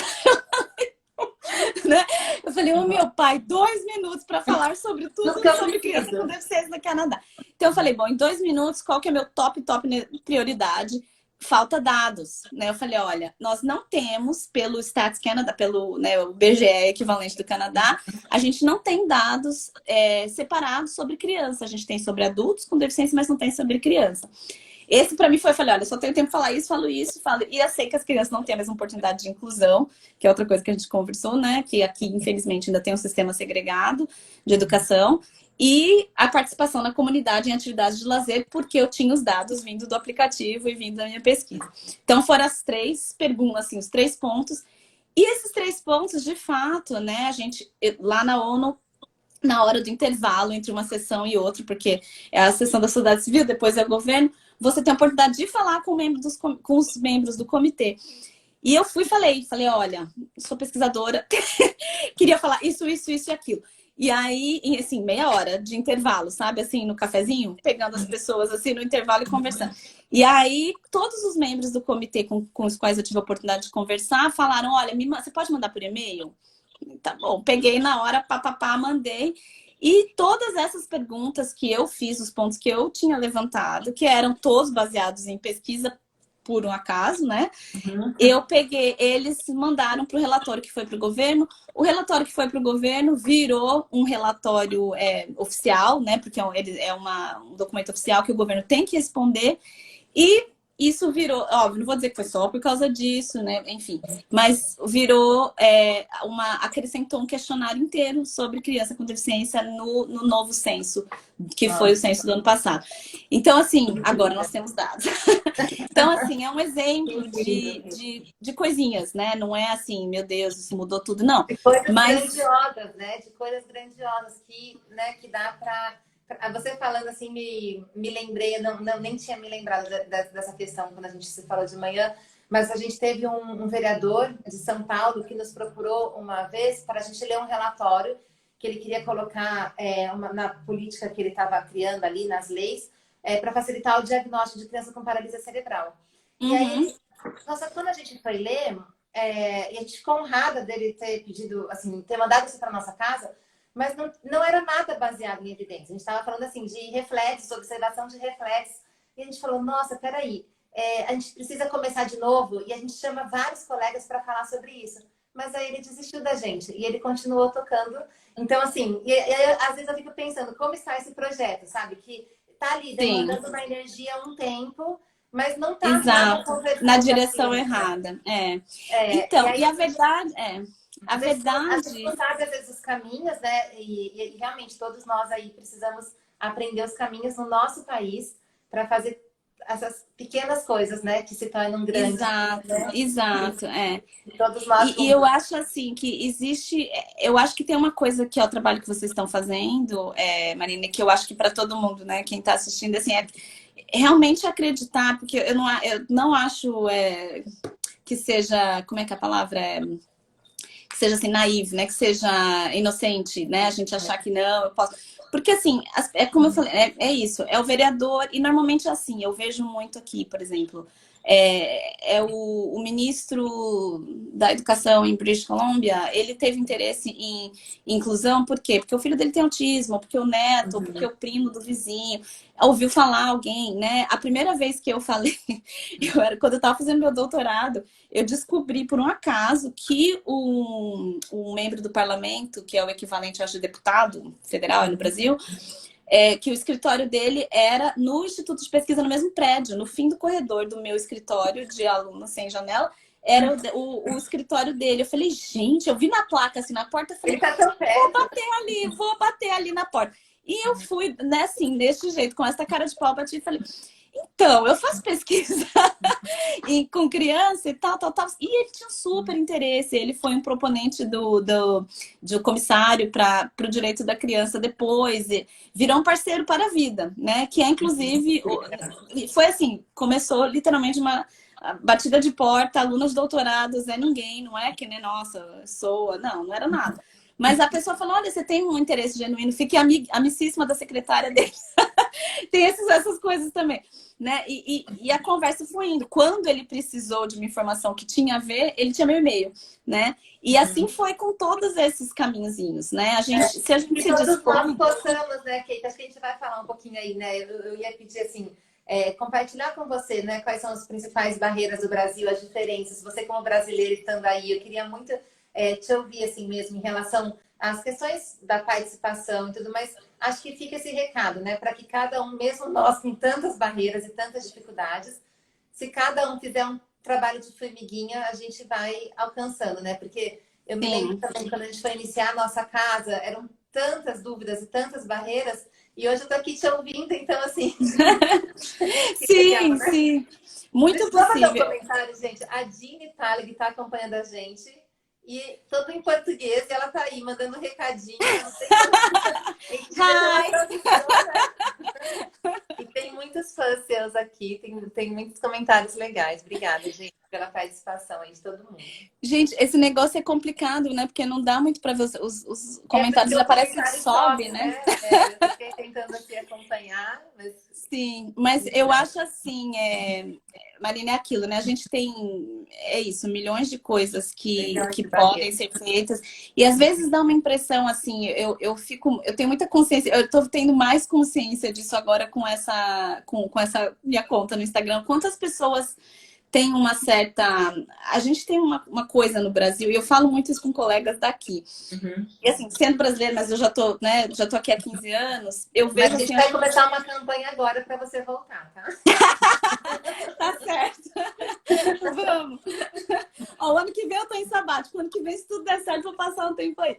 Né? Eu falei, meu pai, 2 minutos para falar sobre tudo sobre criança com deficiência no Canadá. Então eu falei, bom, em 2 minutos, qual que é meu top prioridade? Falta dados, né? Eu falei, olha, nós não temos pelo Stats Canada, pelo, né, o BGE equivalente do Canadá, a gente não tem dados separados sobre criança. A gente tem sobre adultos com deficiência, mas não tem sobre criança. Esse para mim foi, eu falei, olha, eu só tenho tempo para falar isso, falo isso, falo. E eu sei que as crianças não têm a mesma oportunidade de inclusão, que é outra coisa que a gente conversou, né? Que aqui, infelizmente, ainda tem um sistema segregado de educação. E a participação na comunidade em atividades de lazer, porque eu tinha os dados vindo do aplicativo e vindo da minha pesquisa. Então, foram as 3 perguntas, assim, os 3 pontos. E esses 3 pontos, de fato, né? A gente, lá na ONU, na hora do intervalo entre uma sessão e outra, porque é a sessão da sociedade civil, depois é o governo, você tem a oportunidade de falar com os membros do comitê. E eu falei, olha, sou pesquisadora, queria falar isso e aquilo. E aí, assim, meia hora de intervalo, sabe? Assim, no cafezinho, pegando as pessoas, assim, no intervalo e conversando. E aí, todos os membros do comitê com os quais eu tive a oportunidade de conversar, falaram, olha, você pode mandar por e-mail? Tá bom, peguei na hora, mandei. E todas essas perguntas que eu fiz, os pontos que eu tinha levantado, que eram todos baseados em pesquisa por um acaso, né? Eu peguei, eles mandaram para o relatório que foi para o governo. O relatório que foi para o governo virou um relatório oficial, né? Porque um documento oficial que o governo tem que responder. E isso virou, óbvio, não vou dizer que foi só por causa disso, né? Enfim, mas virou acrescentou um questionário inteiro sobre criança com deficiência no novo censo, que foi o censo do ano passado. Então, assim, agora nós temos dados. Então, assim, é um exemplo de coisinhas, né? Não é assim, meu Deus, isso mudou tudo, não. De coisas grandiosas, né? De coisas grandiosas que dá para Você falando assim, me lembrei, eu nem tinha me lembrado dessa questão quando a gente se falou de manhã, mas a gente teve um vereador de São Paulo que nos procurou uma vez para a gente ler um relatório que ele queria colocar na política que ele estava criando ali, nas leis, para facilitar o diagnóstico de criança com paralisia cerebral. E aí, nossa, quando a gente foi ler, e a gente ficou honrada dele ter pedido, assim, ter mandado isso para nossa casa, mas não era nada baseado em evidência. A gente estava falando assim de reflexos, observação de reflexos. E a gente falou, nossa, peraí, a gente precisa começar de novo. E a gente chama vários colegas para falar sobre isso. Mas aí ele desistiu da gente e ele continuou tocando. Então, assim, às vezes eu fico pensando, como está esse projeto, sabe? Que tá ali demandando uma energia há um tempo, mas não tá exato, na direção criança. errada. Então, e a verdade a verdade... A gente sabe, às vezes, os caminhos, né? E realmente todos nós aí precisamos aprender os caminhos no nosso país para fazer essas pequenas coisas, né? Que se tornam grandes. Exato, né? exato, E todos nós e eu acho assim que existe, eu acho que tem uma coisa que é o trabalho que vocês estão fazendo, Marina, que eu acho que para todo mundo, né, quem está assistindo, assim, é realmente acreditar, porque eu não acho que seja, como é que a palavra é? Que seja assim, naive, né? Que seja inocente, né? A gente achar que não, eu posso. Porque assim, é como eu falei, é isso, é o vereador, e normalmente é assim, eu vejo muito aqui, por exemplo, o ministro da Educação em British Columbia, ele teve interesse em inclusão, por quê? Porque o filho dele tem autismo, porque o neto, porque o primo do vizinho, ouviu falar alguém, né? A primeira vez que eu falei, quando eu estava fazendo meu doutorado, eu descobri por um acaso que um membro do parlamento, que é o equivalente, acho, de deputado federal no Brasil, que o escritório dele era no Instituto de Pesquisa, no mesmo prédio, no fim do corredor do meu escritório de aluno sem janela, era o escritório dele. Eu falei, gente, eu vi na placa, assim, na porta, eu falei, vou bater ali na porta. E eu fui, né, assim, desse jeito, com essa cara de pau, bati e falei, então, eu faço pesquisa com criança e tal. E ele tinha super interesse. Ele foi um proponente do comissário para o direito da criança depois. E virou um parceiro para a vida, né? Que é, inclusive, foi assim, começou literalmente uma batida de porta, alunos de doutorado, Zé Ninguém, não é que nem, nossa, não era nada. Mas a pessoa falou, olha, você tem um interesse genuíno, fique amicíssima da secretária dele. Tem essas coisas também, né? E a conversa foi indo. Quando ele precisou de uma informação que tinha a ver, ele tinha meu e-mail, né? E assim foi com todos esses caminhozinhos, né? Se a gente se dispõe... Nós possamos, né, Kate? Acho que a gente vai falar um pouquinho aí, né? Eu ia pedir, assim, compartilhar com você, né? Quais são as principais barreiras do Brasil, as diferenças. Você como brasileiro estando aí, eu queria muito te ouvir, assim mesmo, em relação às questões da participação e tudo mais. Acho que fica esse recado, né? Para que cada um, mesmo nós com tantas barreiras e tantas dificuldades, se cada um fizer um trabalho de formiguinha, a gente vai alcançando, né? Porque eu me lembro também, quando a gente foi iniciar a nossa casa, eram tantas dúvidas e tantas barreiras, e hoje eu tô aqui te ouvindo, então assim... sim, legal, né? Sim. Muito possível. Vou mandar um comentário, gente. A Dini Talig está acompanhando a gente. E tudo em português, e ela tá aí mandando um recadinho. Não sei e tem muitos fãs seus aqui, tem muitos comentários legais. Obrigada, gente, pela participação aí de todo mundo. Gente, esse negócio é complicado, né? Porque não dá muito para ver os comentários, aparece que sobe, né? Eu fiquei tentando aqui acompanhar, mas... Sim, mas eu acho assim, Marina, é aquilo, né? A gente tem, isso, milhões de coisas que podem ser feitas. E às vezes dá uma impressão assim, eu tenho muita consciência, eu tô tendo mais consciência disso agora com essa minha conta no Instagram. Quantas pessoas tem uma certa... A gente tem uma coisa no Brasil, e eu falo muito isso com colegas daqui. E assim, sendo brasileira, mas eu já tô aqui há 15 anos, eu vejo... Mas a gente vai começar uma campanha agora para você voltar, tá? Tá certo. Vamos. Ó, o ano que vem eu tô em sabático, o ano que vem, se tudo der certo, vou passar um tempo aí.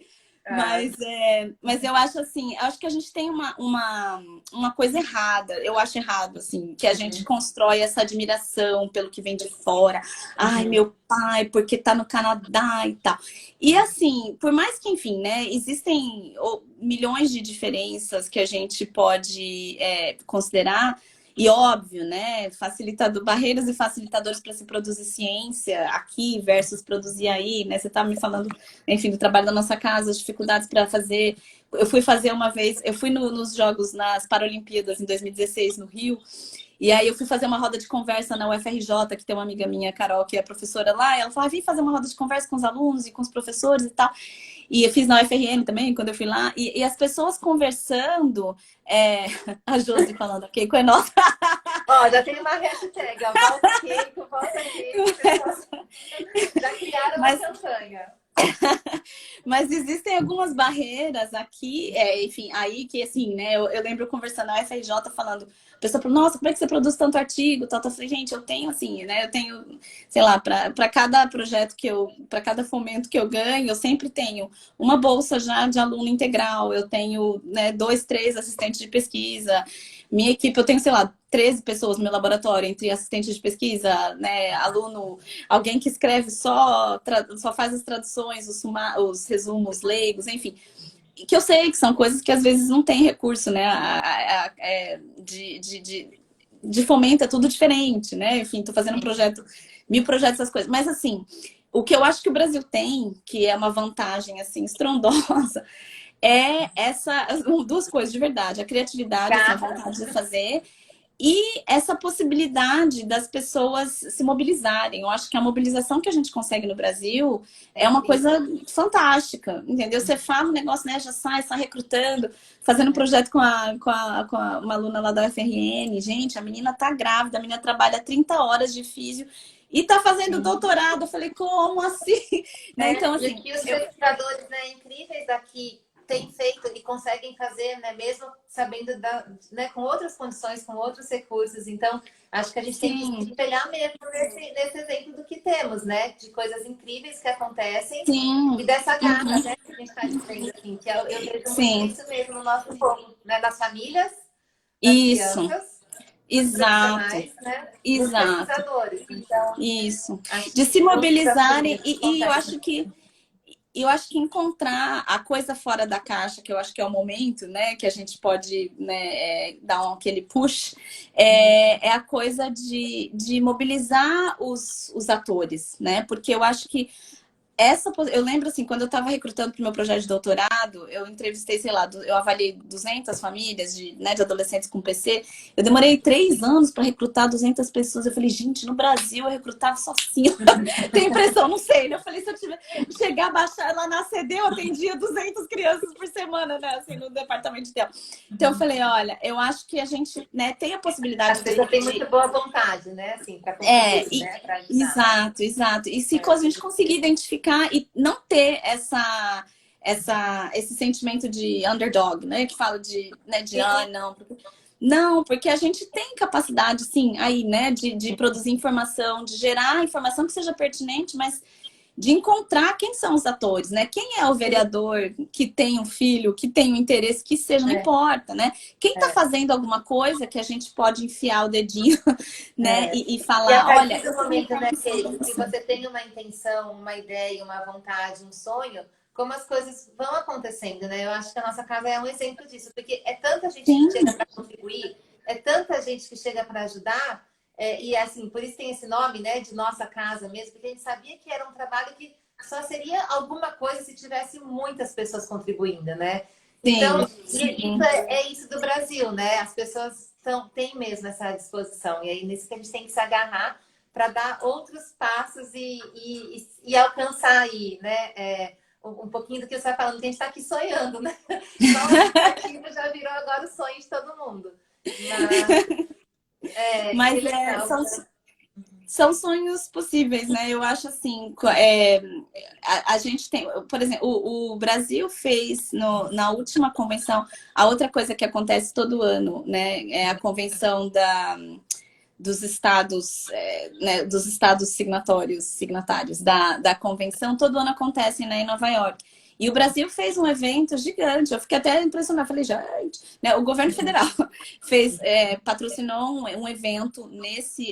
Mas eu acho assim, eu acho que a gente tem uma coisa errada, eu acho errado, assim, que a gente constrói essa admiração pelo que vem de fora. Ai, meu pai, porque tá no Canadá e tal. E assim, por mais que, enfim, né, existem milhões de diferenças que a gente pode considerar. E óbvio, né? Barreiras e facilitadores para se produzir ciência aqui versus produzir aí, né? Você tá me falando, enfim, do trabalho da nossa casa, as dificuldades para fazer. Eu fui fazer uma vez, eu fui nos Jogos, nas Paralimpíadas em 2016 no Rio, e aí eu fui fazer uma roda de conversa na UFRJ, que tem uma amiga minha, Carol, que é professora lá, e ela falou, vim fazer uma roda de conversa com os alunos e com os professores e tal. E eu fiz na UFRN também, quando eu fui lá, e as pessoas conversando, a Josi falando, ok, com a nossa. Ó, já tem uma hashtag, ó, volta Keiko, volta Keiko. Já criaram uma campanha. Mas existem algumas barreiras aqui, enfim, aí que assim, né? Eu lembro conversando na UFRJ falando, a pessoa falou, nossa, como é que você produz tanto artigo? Tal. Eu falei, gente, eu tenho assim, né? Eu tenho, sei lá, para cada projeto para cada fomento que eu ganho, eu sempre tenho uma bolsa já de aluno integral, eu tenho, né, 2, 3 assistentes de pesquisa. Minha equipe, eu tenho, sei lá, 13 pessoas no meu laboratório, entre assistentes de pesquisa, né, aluno, alguém que escreve só faz as traduções, os resumos leigos, enfim. Que eu sei que são coisas que às vezes não tem recurso, né? De fomento é tudo diferente, né? Enfim, tô fazendo um projeto, 1000 projetos, essas coisas. Mas assim, o que eu acho que o Brasil tem, que é uma vantagem assim, estrondosa, duas coisas de verdade, a criatividade, assim, a vontade de fazer e essa possibilidade das pessoas se mobilizarem. Eu acho que a mobilização que a gente consegue no Brasil é uma coisa fantástica, entendeu? Você fala um negócio, né, já sai recrutando, fazendo um projeto com uma aluna lá da UFRN. Gente, a menina tá grávida, a menina trabalha 30 horas de físio e tá fazendo doutorado. Eu falei, como assim? Né? Então, assim, e aqui os pesquisadores, né, incríveis daqui têm feito e conseguem fazer, né, mesmo sabendo né, com outras condições, com outros recursos. Então, acho que a gente tem que se espelhar mesmo nesse exemplo do que temos, né? De coisas incríveis que acontecem e dessa garra, né, que a gente está dizendo, assim, que eu vejo muito isso mesmo no nosso povo, né, nas famílias, nas crianças. Exato. Né? Exato. Pesquisadores. Então, isso. De se mobilizarem e eu acho que encontrar a coisa fora da caixa, que eu acho que é o momento, né, que a gente pode, né, dar aquele push, é a coisa de mobilizar os atores, né? Porque eu acho que eu lembro assim, quando eu estava recrutando para o meu projeto de doutorado, eu entrevistei, sei lá, eu avaliei 200 famílias né, de adolescentes com PC. Eu demorei 3 anos para recrutar 200 pessoas. Eu falei, gente, no Brasil eu recrutava só 5. Tem impressão, não sei. Né? Eu falei, se eu chegar a baixar lá na ACD, eu atendia 200 crianças por semana, né, assim, no departamento de tela. Então eu falei, olha, eu acho que a gente, né, tem a possibilidade de... Você tem muito boa vontade, né, assim, para conseguir, né, pra ajudar. Exato. E se a gente conseguir identificar e não ter esse sentimento de underdog, né? Que fala não. Não, porque a gente tem capacidade, sim, aí, né? De produzir informação, de gerar informação que seja pertinente, mas de encontrar quem são os atores, né? Quem é o vereador que tem um filho, que tem um interesse, que seja, não importa, né? Quem tá fazendo alguma coisa que a gente pode enfiar o dedinho, né? E falar, e a partir olha... do momento, né, que você tem uma intenção, uma ideia, uma vontade, um sonho, como as coisas vão acontecendo, né? Eu acho que a nossa casa é um exemplo disso, porque é tanta gente que chega para contribuir, é tanta gente que chega para ajudar, e assim, por isso tem esse nome, né, de nossa casa mesmo, porque a gente sabia que era um trabalho que só seria alguma coisa se tivesse muitas pessoas contribuindo, né? Então, isso do Brasil, né? As pessoas têm mesmo essa disposição, e aí nisso que a gente tem que se agarrar para dar outros passos e alcançar aí, né? Um pouquinho do que você está falando, que a gente está aqui sonhando, né? Só o aplicativo já virou agora o sonho de todo mundo. Mas são sonhos possíveis, né? Eu acho assim, a gente tem, por exemplo, o Brasil fez na última convenção, a outra coisa que acontece todo ano, né? É a convenção dos estados, né, dos estados signatários da convenção, todo ano acontece, né, em Nova York. E o Brasil fez um evento gigante. Eu fiquei até impressionada. Falei, gente, né? O governo federal patrocinou um evento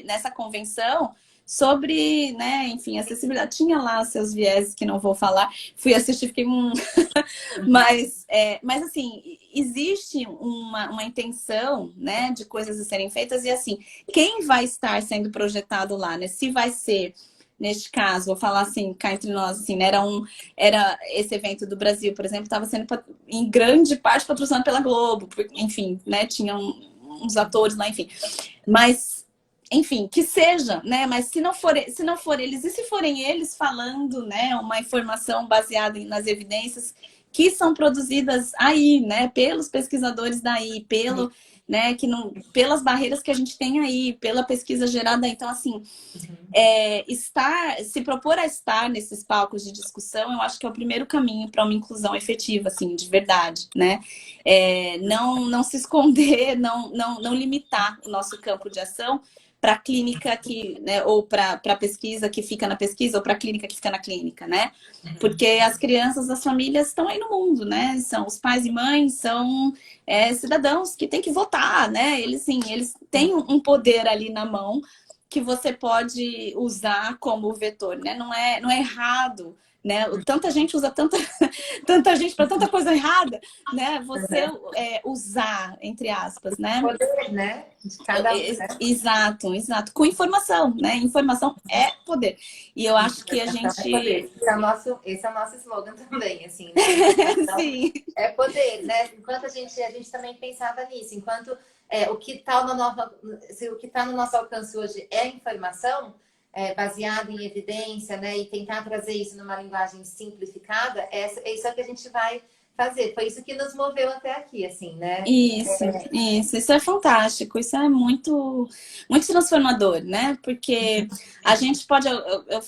nessa convenção sobre, né, enfim, acessibilidade. Tinha lá seus vieses que não vou falar. Fui assistir, fiquei mas assim, existe uma intenção, né, de coisas a serem feitas. E assim, quem vai estar sendo projetado lá, né? Se vai ser, neste caso, vou falar assim, cá entre nós, assim, né, era esse evento do Brasil, por exemplo, estava sendo em grande parte patrocinado pela Globo, enfim, né, tinham uns atores lá, enfim. Mas, enfim, que seja, né? Mas se não for eles, e se forem eles falando, né, uma informação baseada nas evidências que são produzidas aí, né, pelos pesquisadores daí, né, pelas barreiras que a gente tem aí, pela pesquisa gerada aí. Então, assim, se propor a estar nesses palcos de discussão, eu acho que é o primeiro caminho para uma inclusão efetiva, assim, de verdade, né? Não se esconder, não limitar o nosso campo de ação para a clínica né, ou para a pesquisa que fica na pesquisa, ou para a clínica que fica na clínica, né? Porque as crianças, as famílias estão aí no mundo, né? São os pais e mães, são cidadãos que têm que votar, né? Eles têm um poder ali na mão que você pode usar como vetor, né? Não é errado, né? Tanta gente usa tanta gente para tanta coisa errada, né? Você usar, entre aspas, né? Poder, né? De cada um, né? Exato. Com informação, né? Informação é poder. E eu acho que a gente... Esse é o nosso slogan também, assim, né? Sim. É poder, né? Enquanto a gente também pensava nisso, enquanto o que está no nosso alcance hoje é informação, baseada em evidência, né? E tentar trazer isso numa linguagem simplificada, isso é o que a gente vai fazer. Foi isso que nos moveu até aqui, assim, né? Isso é fantástico, isso é muito, muito transformador, né? Porque a gente pode, eu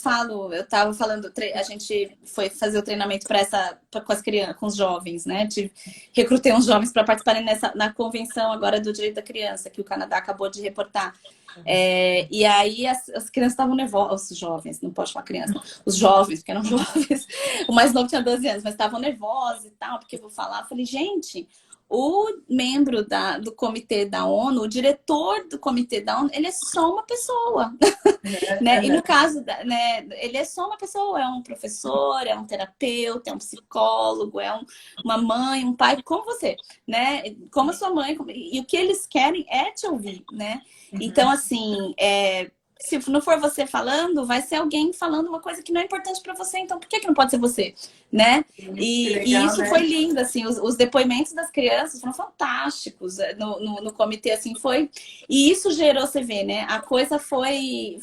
estava falando, a gente foi fazer o treinamento com as crianças, com os jovens, né? Recrutei uns jovens para participarem na convenção agora do direito da criança, que o Canadá acabou de reportar. E aí as crianças estavam nervosas, os jovens, não pode falar criança, os jovens, porque eram jovens, o mais novo tinha 12 anos, mas estavam nervosos e tal, porque eu vou falar, eu falei, gente, o membro do comitê da ONU, o diretor do comitê da ONU, ele é só uma pessoa, né? E no caso, né, ele é só uma pessoa, é um professor, é um terapeuta, é um psicólogo, é uma mãe, um pai, como você, né? Como a sua mãe, e o que eles querem é te ouvir, né? Então, assim, se não for você falando, vai ser alguém falando uma coisa que não é importante para você, então por que não pode ser você, né? E isso, né? Foi lindo, assim, os depoimentos das crianças foram fantásticos no comitê, assim, foi... E isso gerou, você vê, né? A coisa foi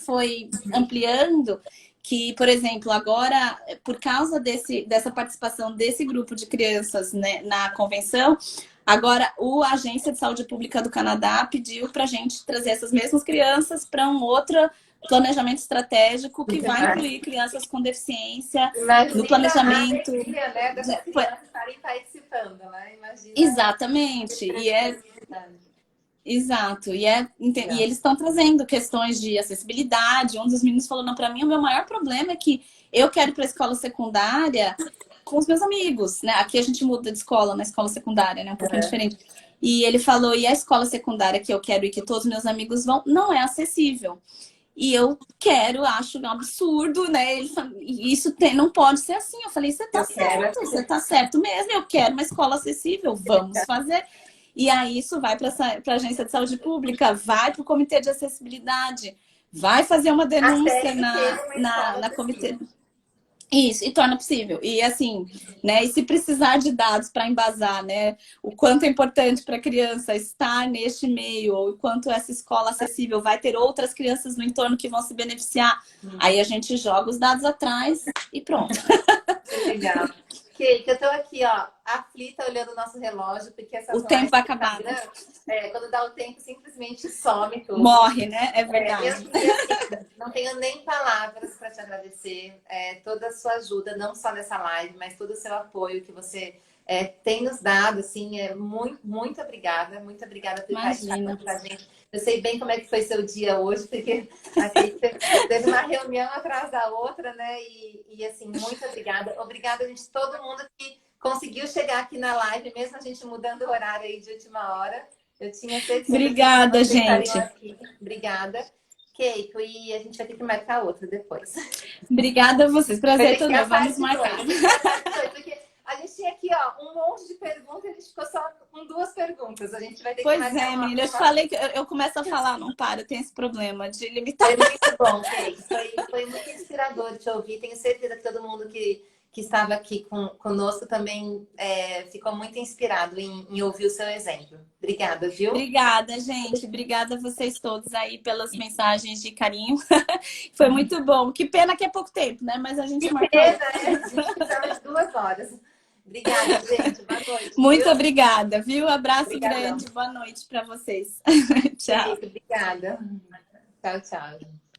ampliando, que, por exemplo, agora, por causa dessa participação desse grupo de crianças, né, na convenção, agora a Agência de Saúde Pública do Canadá pediu para a gente trazer essas mesmas crianças para um outro planejamento estratégico que vai incluir crianças com deficiência no planejamento. Imagina a alegria, né, dessas crianças estarem participando, né? Imagina. Exatamente. Exato, e eles estão trazendo questões de acessibilidade. Um dos meninos falou, não, para mim o meu maior problema é que eu quero ir para a escola secundária com os meus amigos, né? Aqui a gente muda de escola na escola secundária, né? Um pouquinho diferente. E ele falou, e a escola secundária que eu quero e que todos os meus amigos vão, não é acessível. E eu acho um absurdo, né? Isso não pode ser assim. Eu falei, você tá certo mesmo, eu quero uma escola acessível, vamos fazer. E aí isso vai para a Agência de Saúde Pública, vai para o Comitê de Acessibilidade, vai fazer uma denúncia na comitê. Isso, e torna possível. E assim, né? E se precisar de dados para embasar, né? O quanto é importante para a criança estar neste meio, ou o quanto essa escola acessível vai ter outras crianças no entorno que vão se beneficiar. Aí a gente joga os dados atrás e pronto. Legal. Kate, eu tô aqui, ó, aflita olhando o nosso relógio, porque o tempo vai acabar. Quando dá o tempo, simplesmente some tudo. Morre, né? É verdade. Não tenho nem palavras para te agradecer. Toda a sua ajuda, não só nessa live, mas todo o seu apoio que você tem nos dado, assim, muito, muito obrigada. Muito obrigada por participar com a gente. Eu sei bem como é que foi seu dia hoje, porque aqui teve uma reunião atrás da outra, né? Assim, muito obrigada. Obrigada, gente, todo mundo que conseguiu chegar aqui na live, mesmo a gente mudando o horário aí de última hora. Eu tinha certeza que Obrigada, vocês estariam gente. aqui. Obrigada. Keiko, e a gente vai ter que marcar outra depois. Obrigada a vocês. Vai Prazer ter que todo ter a meu. Vamos parte marcar. 2. Tem que ter a parte 2, porque a gente tinha aqui, ó, um monte de perguntas e a gente ficou só com 2 perguntas. A gente vai ter que Pois marcar é, uma. menina. Eu te falei que eu começo a falar, não paro. Eu tenho esse problema de limitar. Foi muito bom, Keiko. Foi muito inspirador te ouvir. Tenho certeza que todo mundo que estava aqui conosco também ficou muito inspirado em ouvir o seu exemplo. Obrigada, viu? Obrigada, gente. Obrigada a vocês todos aí pelas mensagens de carinho. Foi muito bom. Que pena que é pouco tempo, né? Mas a gente Que marca pena, outra. né? A gente precisava de 2 horas. Obrigada, gente. Boa noite, Muito viu? obrigada, viu? Abraço Obrigadão. grande. Boa noite para vocês. Tchau. Keiko, obrigada. Tchau, tchau.